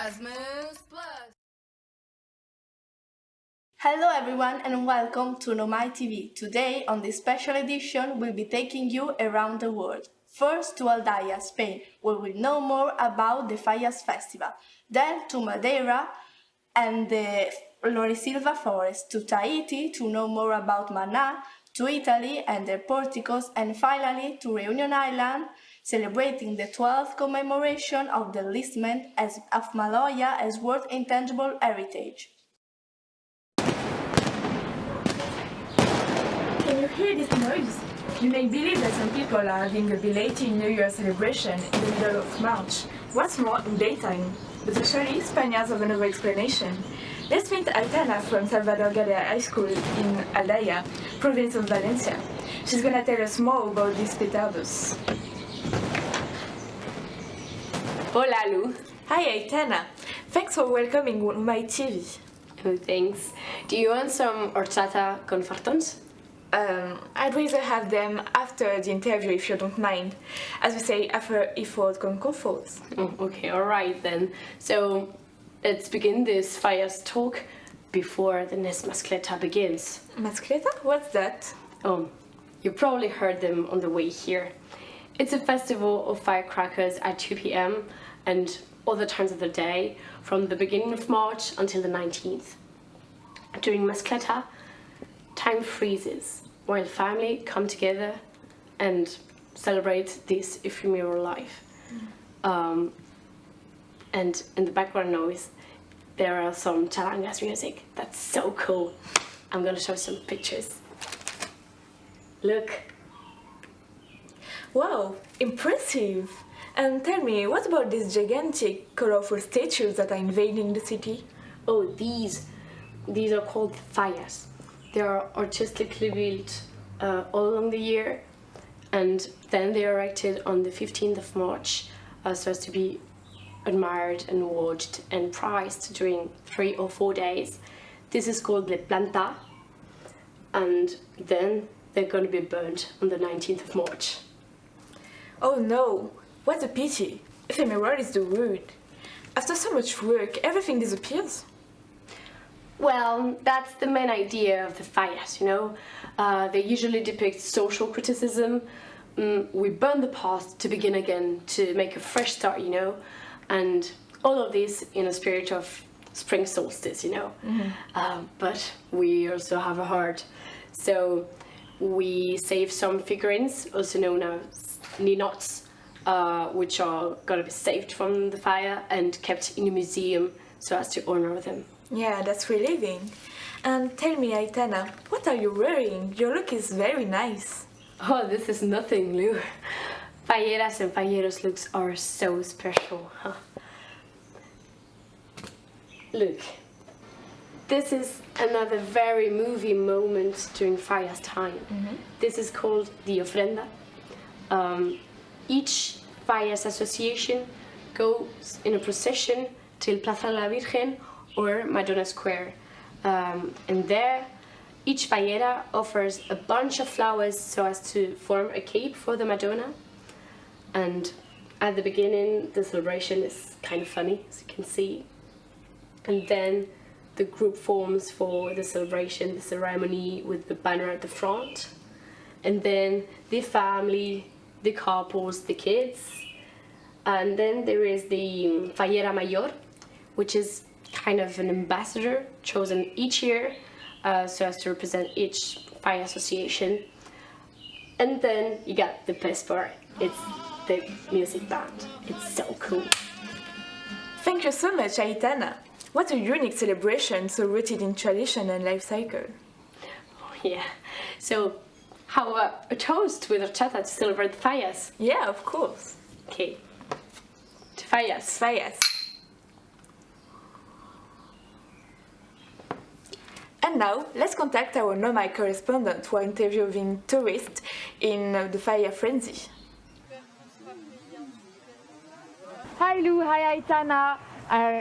Erasmus Plus. Hello everyone and welcome to Nomai TV. Today on this special edition we'll be taking you around the world. First to Aldaia, Spain, where we'll know more about the Fallas Festival. Then to Madeira and the Lorisilva Forest, to Tahiti to know more about Mana, to Italy and their porticos, and finally to Reunion Island, celebrating the 12th commemoration of the enlistment of Maloya as World Intangible Heritage. Can you hear this noise? You may believe that some people are having a belated New Year celebration in the middle of March. What's more, in daytime. But actually, Spaniards have another explanation. Let's meet Aitana from Salvador Galea High School in Aldaia, province of Valencia. She's gonna tell us more about these petardos. Hola, Lu. Hi, Aitana. Thanks for welcoming my TV. Oh, thanks. Do you want some horchata con fartons? I'd rather have them after the interview if you don't mind. As we say, after effort con comfort. Oh, okay, alright then. So, let's begin this Fallas talk before the next mascleta begins. Mascleta? What's that? Oh, you probably heard them on the way here. It's a festival of firecrackers at 2 p.m. and other times of the day from the beginning of March until the 19th. During mascleta, time freezes while family come together and celebrate this ephemeral life. And in the background noise, there are some charangas music. That's so cool. I'm gonna show some pictures. Look. Wow, impressive! And tell me, what about these gigantic, colorful statues that are invading the city? Oh, these are called fallas. They are artistically built all along the year, and then they are erected on the 15th of March so as to be admired and watched and prized during 3 or 4 days. This is called the planta, and then they're going to be burnt on the 19th of March. Oh no, what a pity. Ephemeral is the word. After so much work, everything disappears. Well, that's the main idea of the fallas, you know. They usually depict social criticism. We burn the past to begin again, to make a fresh start, you know. And all of this in a spirit of spring solstice, you know. Mm-hmm. But we also have a heart. So we save some figurines, also known as ninots, which are going to be saved from the fire and kept in a museum so as to honor them. Yeah, that's relieving. And tell me, Aitana, what are you wearing? Your look is very nice. Oh, this is nothing, Lou. Falleras and falleros looks are so special, huh? Look, this is another very movie moment during Fallas time. Mm-hmm. This is called the ofrenda. Each Fallas association goes in a procession till Plaza la Virgen or Madonna Square. And there, each fallera offers a bunch of flowers so as to form a cape for the Madonna. And at the beginning, the celebration is kind of funny, as you can see. And then the group forms for the celebration, the ceremony with the banner at the front. And then the family, the couples, the kids. And then there is the fallera mayor, which is kind of an ambassador chosen each year so as to represent each fire association. And then you got the best part, it's the music band. It's so cool. Thank you so much, Aitana. What a unique celebration, so rooted in tradition and life cycle. Oh, yeah. So, how about a toast with horchata to celebrate the fallas? Yeah, of course. Okay. To fallas. Fallas. And now, let's contact our Nomai correspondent who are interviewing tourists in the fire frenzy. Hi Lou, hi Aitana.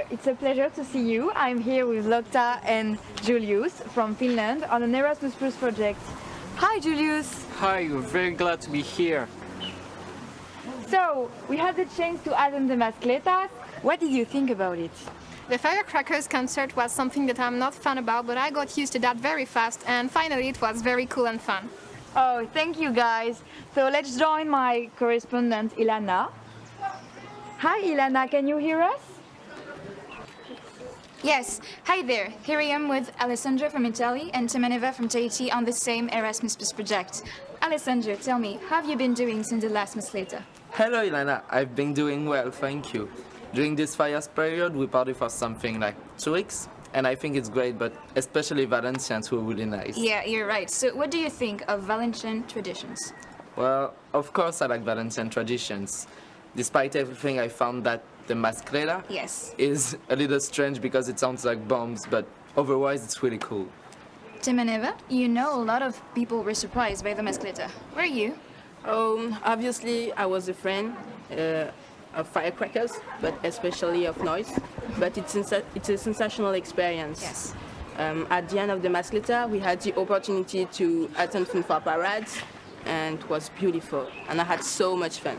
It's a pleasure to see you. I'm here with Lotta and Julius from Finland on an Erasmus Plus project. Hi Julius. Hi, we're very glad to be here. So, we had the chance to attend the mascletas What did you think about it? The firecrackers concert was something that I'm not fan about, but I got used to that very fast, and finally it was very cool and fun. Oh, thank you guys. So let's join my correspondent Ilana. Hi Ilana, can you hear us? Yes, hi there. Here I am with Alessandra from Italy and Timaneva from Tahiti on the same Erasmus project. Alessandra, tell me, how have you been doing since the last Masleta? Hello, Ilana. I've been doing well, thank you. During this fires period, we party for something like 2 weeks, and I think it's great, but especially Valencians were really nice. Yeah, you're right. So what do you think of Valencian traditions? Well, of course I like Valencian traditions. Despite everything, I found that the mascleta Yes. is a little strange because it sounds like bombs, but otherwise it's really cool. Timaneva, you know a lot of people were surprised by the Mascleta. Were you? Obviously, I was a fan of firecrackers, but especially of noise. But it's a sensational experience. Yes. At the end of the Mascleta, we had the opportunity to attend fanfare parades, and it was beautiful. And I had so much fun.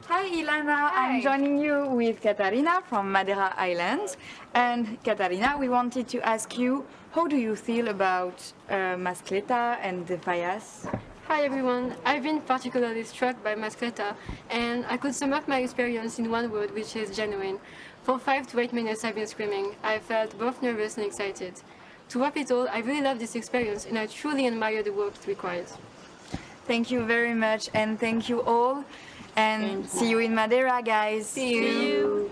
Hi Ilana, I'm joining you with Katarina from Madeira Island. And Katarina, we wanted to ask you, how do you feel about Mascleta and the Fallas? Hi everyone, I've been particularly struck by Mascleta, and I could sum up my experience in one word, which is genuine. For 5 to 8 minutes I've been screaming. I felt both nervous and excited. To wrap it all, I really love this experience and I truly admire the work it requires. Thank you very much and thank you all. And see you in Madeira, guys. See you.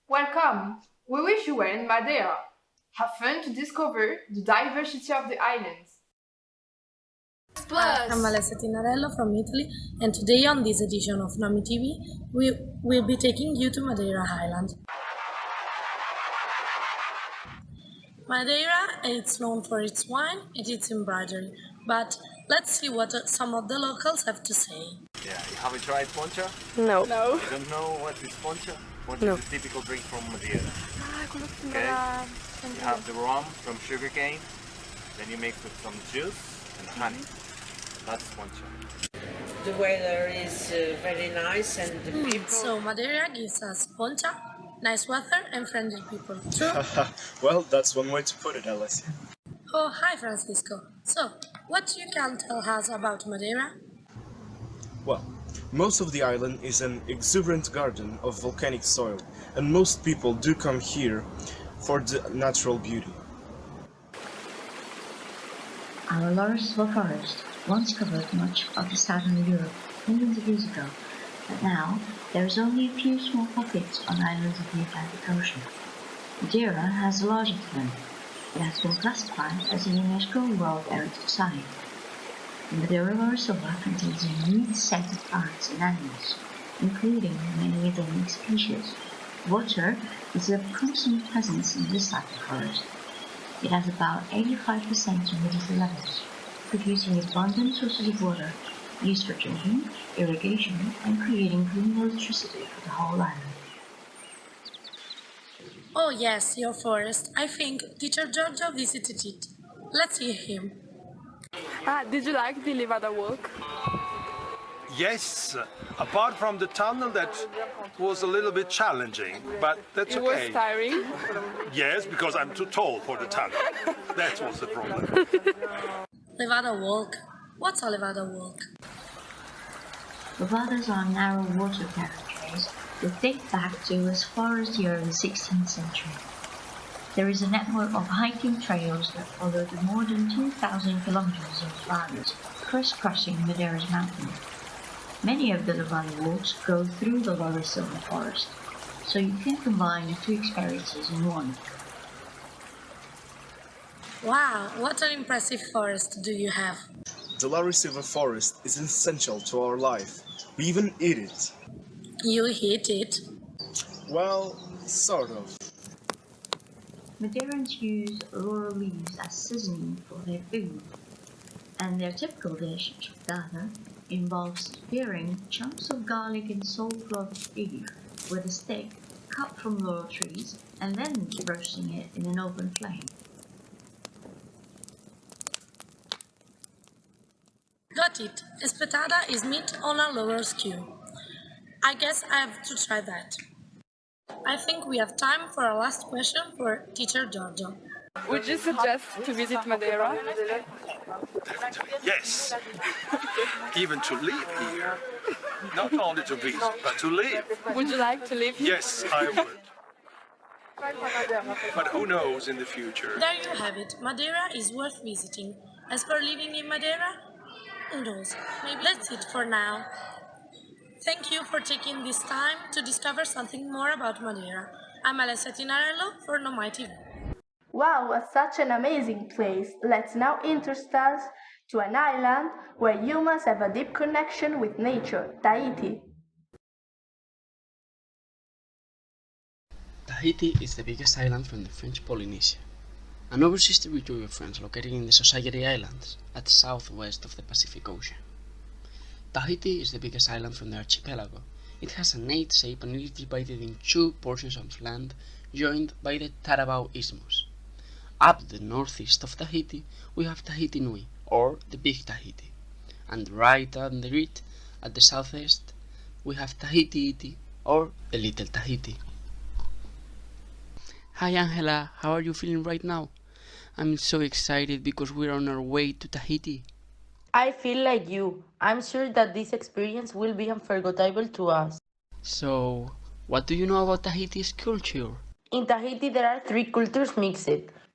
Welcome! We wish you were in Madeira. Have fun to discover the diversity of the islands. I'm Alessia Tinarello from Italy, and today on this edition of Nomi TV, we will be taking you to Madeira Island. Madeira is known for its wine and its embroidery, but let's see what some of the locals have to say. Yeah, you haven't tried poncha? No. You don't know what is poncha? Poncha is a typical drink from Madeira. Okay? You have the rum from sugarcane, then you mix with some juice and honey. That's poncha. The weather is very nice and the people... So Madeira gives us poncha, nice weather and friendly people. True? Well, that's one way to put it, Alessia. Oh, hi Francisco. So, what you can tell us about Madeira? Well, most of the island is an exuberant garden of volcanic soil, and most people do come here for the natural beauty. Our Laurisville forest once covered much of the southern Europe millions of years ago, but now there is only a few small pockets on islands of the Atlantic Ocean. Madeira has the largest of them. It has been classified as a UNESCO World Heritage Site. The Madeira Laurisville contains a unique set of plants and animals, including many endemic species. Water is a constant presence in this type of forest. It has about 85% humidity levels, producing abundant sources of water used for drinking, irrigation, and creating clean electricity for the whole island. Oh yes, your forest. I think teacher Giorgio visited it. Let's hear him. Did you like the Levada walk? Yes, apart from the tunnel that was a little bit challenging, but that's okay. It was tiring? Yes, because I'm too tall for the tunnel. That was the problem. Levada walk. What's a Levada walk? Levadas are narrow water carriageways that date back to as far as the early 16th century. There is a network of hiking trails that follow the more than 2,000 kilometers of Levadas, crisscrossing Madeira's mountains. Many of the Levada walks go through the Laurisville forest, so you can combine the two experiences in one. Wow, what an impressive forest do you have. The Laurisville forest is essential to our life. We even eat it. You eat it? Well, sort of. Madeirans use laurel leaves as seasoning for their food, and their typical dish, toda, involves spearing chunks of garlic and salt-cloth beef with a stick cut from laurel trees and then roasting it in an open flame. Got it. Espetada is meat on a laurel skew. I guess I have to try that. I think we have time for a last question for teacher Giorgio. Would you suggest to visit Madeira? Yes, even to live here. Not only to visit, but to live. Would you like to live here? Yes, I would. But who knows in the future? There you have it. Madeira is worth visiting. As for living in Madeira, who knows? Maybe that's it for now. Thank you for taking this time to discover something more about Madeira. I'm Alessia Tinarello for Nomai TV. Wow, was such an amazing place. Let's now introduce us to an island where humans have a deep connection with nature, Tahiti. Tahiti is the biggest island from the French Polynesia, an overseas territory of France located in the Society Islands at the southwest of the Pacific Ocean. Tahiti is the biggest island from the archipelago. It has an 8 shape and is divided in 2 portions of land joined by the Tarabao Isthmus. Up the northeast of Tahiti, we have Tahiti Nui, or the Big Tahiti, and right under it, at the southeast, we have Tahiti Iti, or the Little Tahiti. Hi Angela, how are you feeling right now? I'm so excited because we're on our way to Tahiti. I feel like you. I'm sure that this experience will be unforgettable to us. So, what do you know about Tahiti's culture? In Tahiti there are 3 cultures mixed: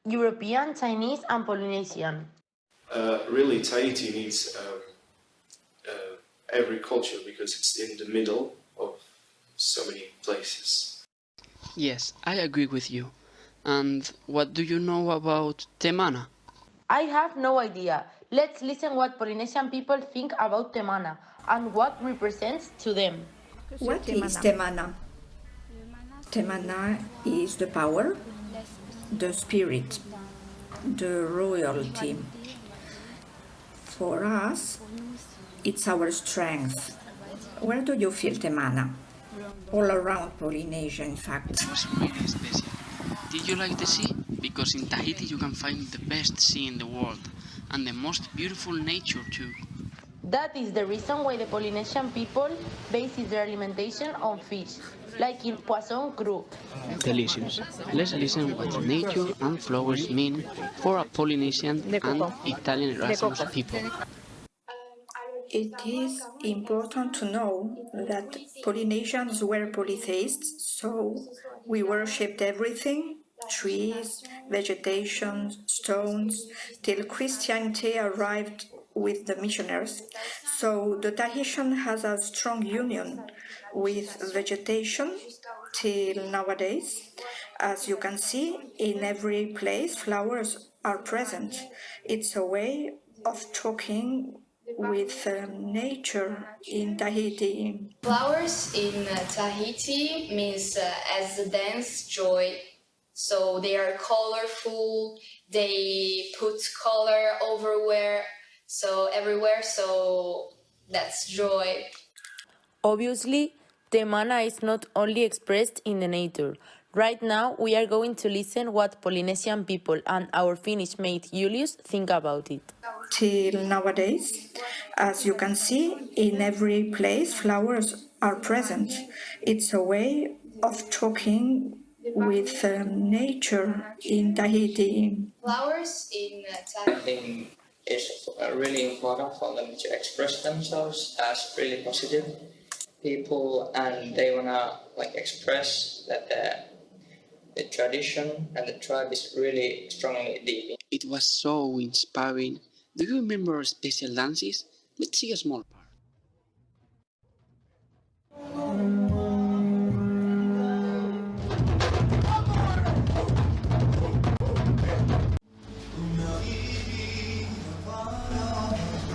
European, Chinese and Polynesian. Really, Tahiti needs every culture because it's in the middle of so many places. Yes, I agree with you. And what do you know about Temana? I have no idea. Let's listen what Polynesian people think about Temana and what represents to them. What is Temana? Temana is the power, the spirit, the royalty. For us, it's our strength. Where do you feel Temana? All around Polynesia, in fact. It was really special. Did you like the sea? Because in Tahiti you can find the best sea in the world and the most beautiful nature too. That is the reason why the Polynesian people base their alimentation on fish, like in poisson cru. Delicious. Let's listen what nature and flowers mean for a Polynesian and Italian Erasmus people. It is important to know that Polynesians were polytheists, so we worshipped everything: trees, vegetation, stones, till Christianity arrived with the missionaries. So the Tahitian has a strong union with vegetation till nowadays. As you can see, in every place flowers are present. It's a way of talking with nature in Tahiti. Flowers in Tahiti means as a dance joy. So they are colorful, they put color everywhere, so that's joy. Obviously, Temana is not only expressed in the nature. Right now, we are going to listen what Polynesian people and our Finnish mate Julius think about it. Till nowadays, as you can see, in every place flowers are present. It's a way of talking with nature in Tahiti. Flowers in I think it's really important for them to express themselves as really positive people, and they wanna express that the tradition and the tribe is really strongly deep. It was so inspiring. Do you remember special dances? Let's see a small part.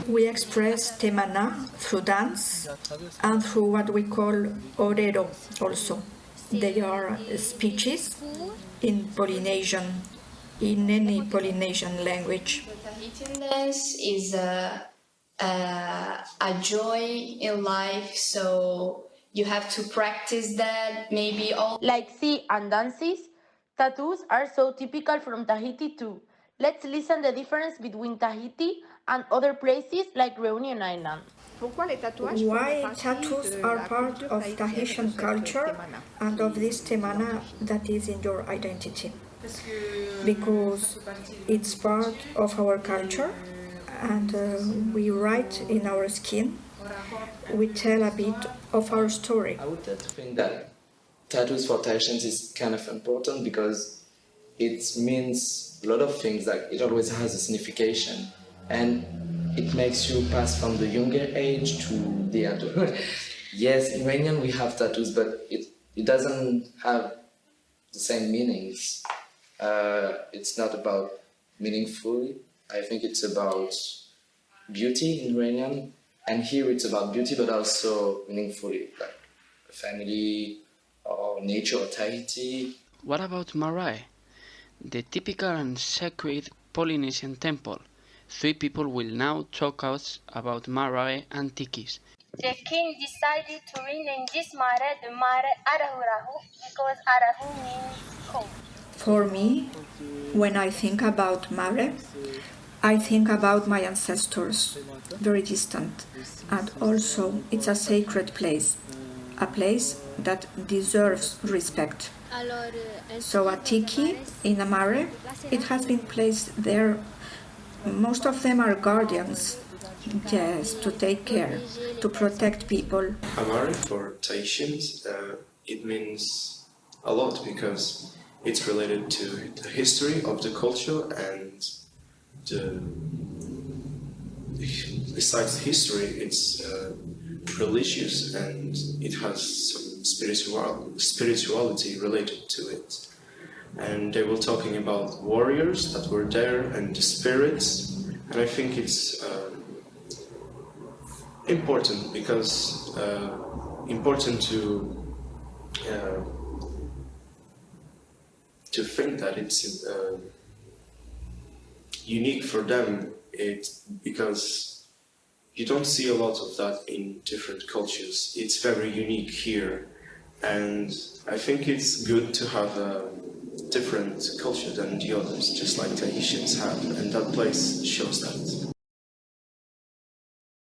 We express Temana through dance and through what we call orero also. They are speeches in Polynesian, in any Polynesian language. The Tahitian dance is a joy in life, so you have to practice that maybe all. Like sea and dances, tattoos are so typical from Tahiti too. Let's listen the difference between Tahiti and other places like Reunion Island. Why tattoos are part of Tahitian culture and of this temana that is in your identity? Because it's part of our culture, and we write in our skin, we tell a bit of our story. I would tend to think that tattoos for Tahitians is kind of important because it means a lot of things, like it always has a signification, and it makes you pass from the younger age to the adult. Yes, in Iranian we have tattoos, but it doesn't have the same meanings. It's not about meaningfully. I think it's about beauty in Iranian, and here it's about beauty, but also meaningfully, like family or nature or Tahiti. What about Marae, the typical and sacred Polynesian temple? 3 people will now talk us about Marae and tikis. The king decided to rename this mare the Mare Arahurahu because Arahu means cold. For me, when I think about Mare, I think about my ancestors, very distant, and also it's a sacred place, a place that deserves respect. So a tiki in a mare, it has been placed there. Most of them are guardians, yes, to take care, to protect people. Amare for Tahitians, it means a lot because it's related to the history of the culture, and besides history, it's religious and it has some spirituality related to it. And they were talking about warriors that were there and the spirits, and I think it's important because important to think that it's unique for them. It's because you don't see a lot of that in different cultures. It's very unique here, and I think it's good to have a different culture than the others, just like Tahitians have, and that place shows that.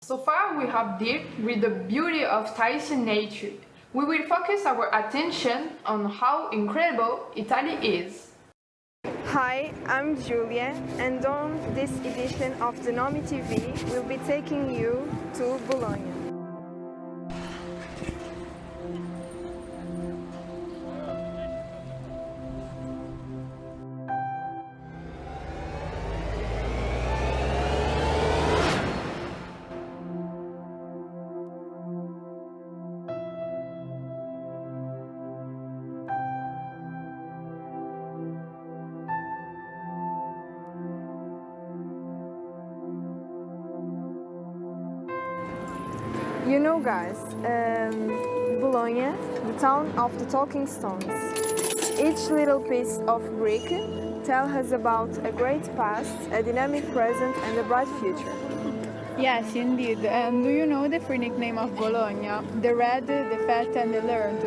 So far we have dealt with the beauty of Tahitian nature. We will focus our attention on how incredible Italy is. Hi, I'm Julia, and on this edition of the Nomi TV, we'll be taking you to Bologna. You know, guys, Bologna, the town of the talking stones. Each little piece of brick tells us about a great past, a dynamic present and a bright future. Yes, indeed. And do you know the free nickname of Bologna? The red, the fat and the learned.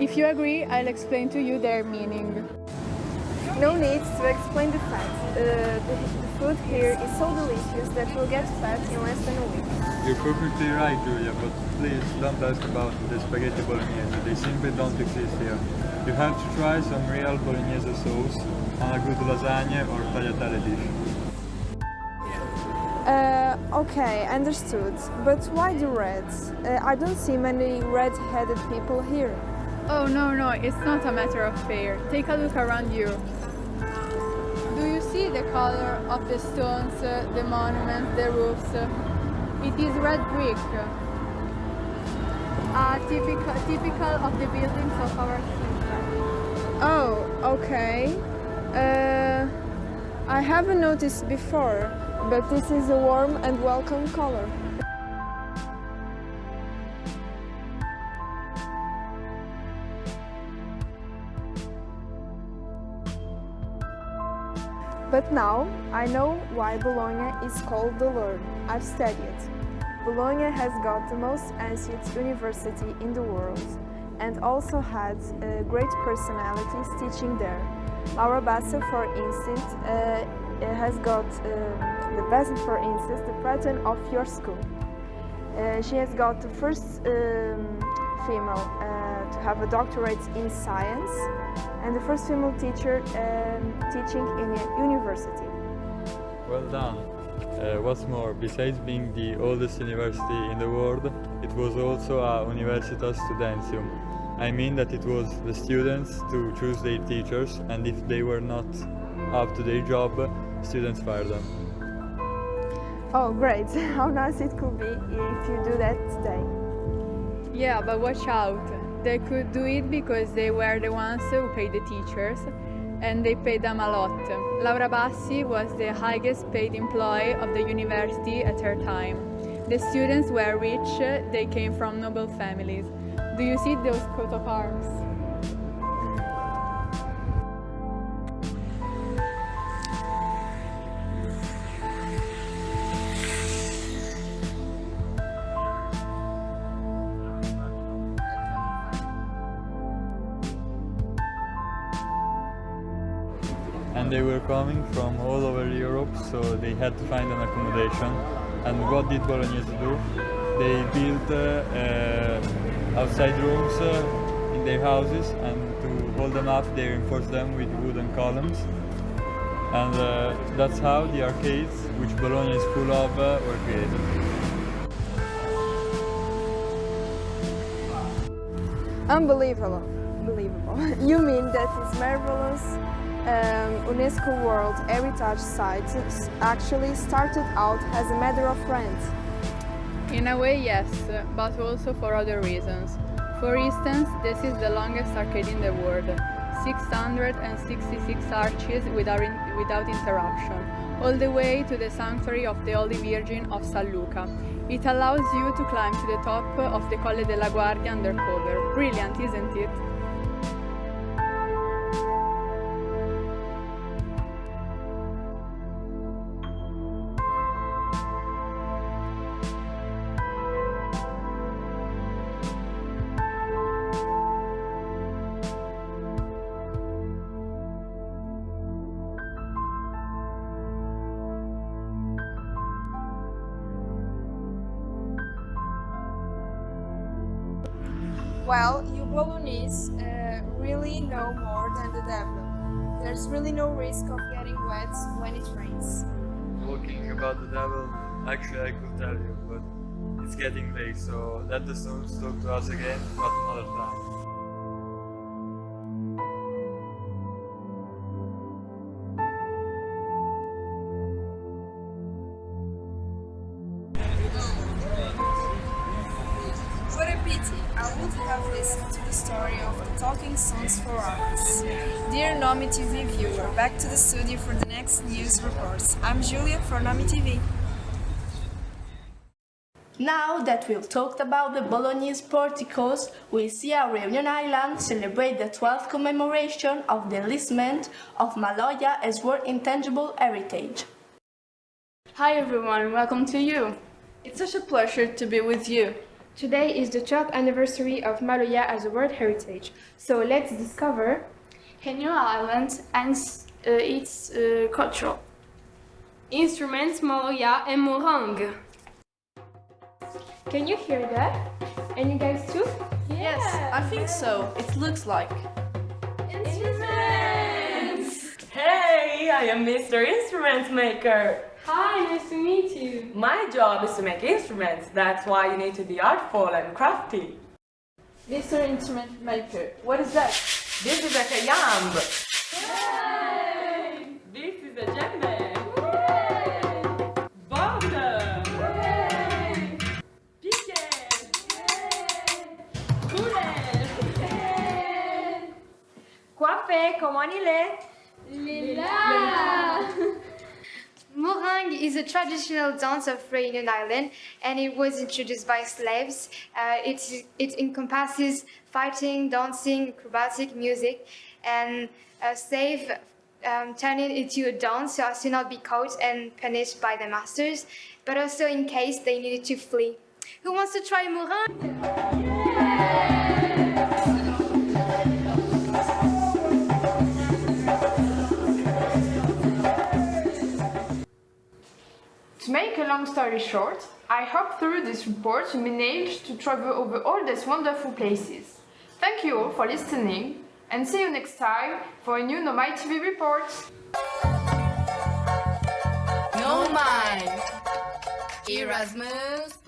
If you agree, I'll explain to you their meaning. No need to explain the facts. The food here is so delicious that we'll get fat in less than a week. You're perfectly right, Julia, but please don't ask about the spaghetti bolognese. They simply don't exist here. You have to try some real bolognese sauce on a good lasagna or tagliatelle dish. Okay, understood. But why the reds? I don't see many red-headed people here. Oh, no, it's not a matter of fear. Take a look around you. Do you see the color of the stones, the monuments, the roofs? It is red brick, typical of the buildings of our city. Oh, okay. I haven't noticed before, but this is a warm and welcome color. But now I know why Bologna is called the Learned. I've studied. Bologna has got the most ancient university in the world and also had great personalities teaching there. Laura Bassa, for instance, has got the patron, for instance, the patron of your school. She has got the first female to have a doctorate in science and the first female teacher teaching in a university. Well done. What's more, besides being the oldest university in the world, it was also a Universitas Studentium. I mean that it was the students to choose their teachers, and if they were not up to their job, students fired them. Oh, great. How nice it could be if you do that today. Yeah, but watch out. They could do it because they were the ones who paid the teachers, and they paid them a lot. Laura Bassi was the highest paid employee of the university at her time. The students were rich, they came from noble families. Do you see those coat of arms? And they were coming from all over Europe, so they had to find an accommodation. And what did Bolognese do? They built outside rooms in their houses, and to hold them up they reinforced them with wooden columns. And that's how the arcades, which Bologna is full of, were created. Unbelievable. You mean that this marvelous UNESCO World Heritage Site actually started out as a matter of rent? In a way, yes, but also for other reasons. For instance, this is the longest arcade in the world, 666 arches without interruption, all the way to the sanctuary of the Holy Virgin of San Luca. It allows you to climb to the top of the Colle della Guardia undercover. Brilliant, isn't it? Well, you Bolognese really know more than the devil. There's really no risk of getting wet when it rains. Talking about the devil, actually I could tell you, but it's getting late, so let the stones talk to us again, but another time. What a pity, I would have listened to the story of the talking stones for hours. Dear Nomi TV viewer, back to the studio for the next news reports. I'm Julia for Nomi TV. Now that we've talked about the Bolognese porticos, we'll see how Reunion Island celebrate the 12th commemoration of the enlistment of Maloja as World Intangible Heritage. Hi everyone, welcome to you. It's such a pleasure to be with you. Today is the 12th anniversary of Maloja as a World Heritage, so let's discover Reunion Island and its culture. Instruments Maloja and Morang. Can you hear that? And you guys too? Yes, I think so. It looks like. Instruments! Hey, I am Mr. Instrument Maker. Hi, nice to meet you. My job is to make instruments. That's why you need to be artful and crafty. Mr. Instrument Maker, what is that? This is a kayamb. Yay! This is a djembe. Yay! Bowler. Yay! Piquet. Yay! Coiffé, comment il est? Lila! Morang is a traditional dance of Reunion Island, and it was introduced by slaves. It encompasses fighting, dancing, acrobatic music, and slave turned it into a dance so as to not be caught and punished by the masters, but also in case they needed to flee. Who wants to try Morang? To make a long story short, I hope through this report you manage to travel over all these wonderful places. Thank you all for listening, and see you next time for a new Nomai TV report. Nomai! Erasmus!